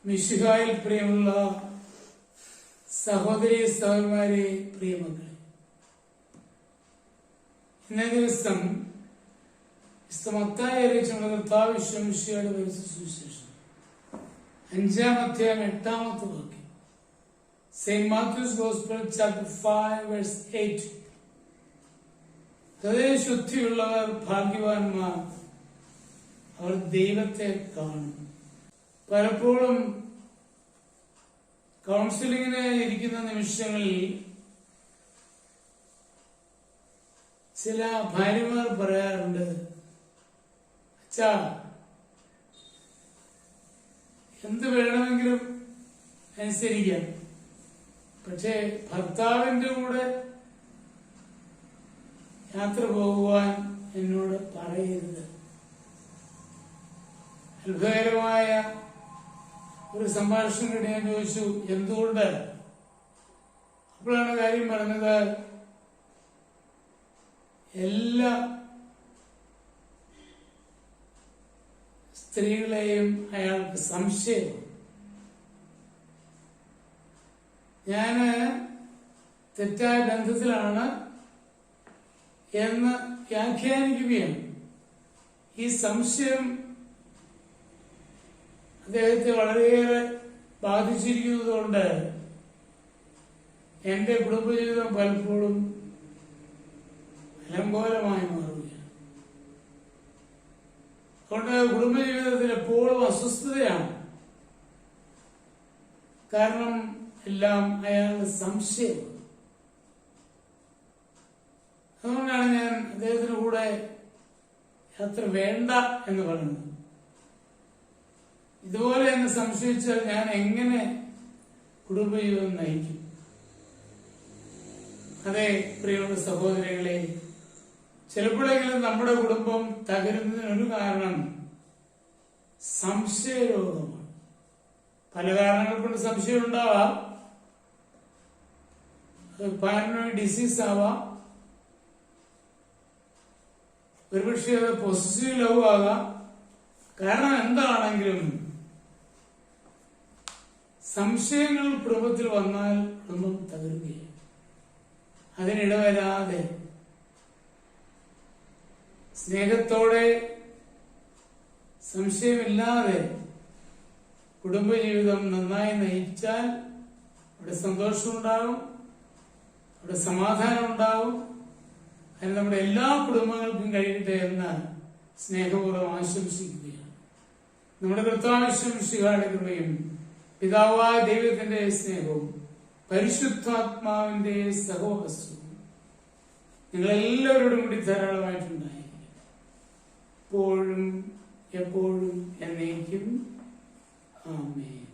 മിശിഹായിൽ പ്രിയമുള്ള സഹോദരി സഹോദരന്മാരെ, പ്രിയമക്കളെ, ഇന്നേ ദിവസം മത്തായി അറിയിച്ചുള്ള കർത്താവ് മിശിഹായുടെ പരിശുദ്ധ സുവിശേഷം 5-ാം അധ്യായം 8-ാമത്തെ വാക്യം. Saint Matthew's gospel chapter 5 verse 8. ഹൃദയശുദ്ധിയുള്ളവർ ഭാഗ്യവാന്മാർ, അവർ ദൈവത്തെ കാണും. പലപ്പോഴും കൗൺസിലിങ്ങിന് ഇരിക്കുന്ന നിമിഷങ്ങളിൽ ചില ഭാര്യമാർ പറയാറുണ്ട്, അച്ഛാ, എന്ത് വേണമെങ്കിലും അനുസരിക്കാം, പക്ഷേ ഭർത്താവിന്റെ കൂടെ യാത്ര പോകുവാൻ എന്നോട് പറയരുത്. അത്ഭുതകരമായ ഒരു സംഭാഷണം ഞാൻ ചോദിച്ചു, എന്തുകൊണ്ട്? അപ്പോഴാണ് കാര്യം പറഞ്ഞത്, എല്ലാ സ്ത്രീകളെയും അയാൾക്ക് സംശയം. ഞാന് തെറ്റായ ബന്ധത്തിലാണ് എന്ന് വ്യാഖ്യാനിക്കുകയാണ്. ഈ സംശയം അദ്ദേഹത്തെ വളരെയേറെ ബാധിച്ചിരിക്കുന്നതുകൊണ്ട് എന്റെ കുടുംബജീവിതം പലപ്പോഴും അലങ്കോലമായി മാറുകയാണ്. അതുകൊണ്ട് കുടുംബജീവിതത്തിൽ എപ്പോഴും അസ്വസ്ഥതയാണ്. കാരണം എല്ലാം അയാളുടെ സംശയമാണ്. അതുകൊണ്ടാണ് ഞാൻ അദ്ദേഹത്തിന് കൂടെ യാത്ര വേണ്ട എന്ന് പറയുന്നത്. ഇതുപോലെ എന്നെ സംശയിച്ചാൽ ഞാൻ എങ്ങനെ കുടുംബജീവിതം നയിക്കും? അതെ പ്രിയമുള്ള സഹോദരങ്ങളെ, ചിലപ്പോഴെങ്കിലും നമ്മുടെ കുടുംബം തകരുന്നതിനൊരു കാരണം സംശയരോഗമാണ്. പല കാരണങ്ങൾ കൊണ്ട് സംശയം ഉണ്ടാവാം. പാരനോയിഡ് ഡിസീസ് ആവാം, ഒരുപക്ഷെ അത് പൊസസീവ് ലവ് ആകാം. കാരണം എന്താണെങ്കിലും സംശയങ്ങൾ കുടുംബത്തിൽ വന്നാൽ കുടുംബം തകരുകയാണ്. അതിനിടവരാതെ സ്നേഹത്തോടെ സംശയമില്ലാതെ കുടുംബജീവിതം നന്നായി നയിച്ചാൽ അവിടെ സന്തോഷമുണ്ടാകും, അവിടെ സമാധാനം ഉണ്ടാകും. അതിന് നമ്മുടെ എല്ലാ കുടുംബങ്ങൾക്കും കഴിയട്ടെ എന്ന് സ്നേഹപൂർവ്വം ആശംസിക്കുകയാണ്. നമ്മുടെ കർത്താവായ മിശിഹായുടെ കൃപയും പിതാവായ ദൈവത്തിന്റെ സ്നേഹവും പരിശുദ്ധാത്മാവിന്റെ സഹവാസവും നിങ്ങളെല്ലാവരോടും കൂടി ധാരാളമായിട്ടുണ്ടായിരിക്കും, എപ്പോഴും എപ്പോഴും എന്നേക്കും. ആമേൻ.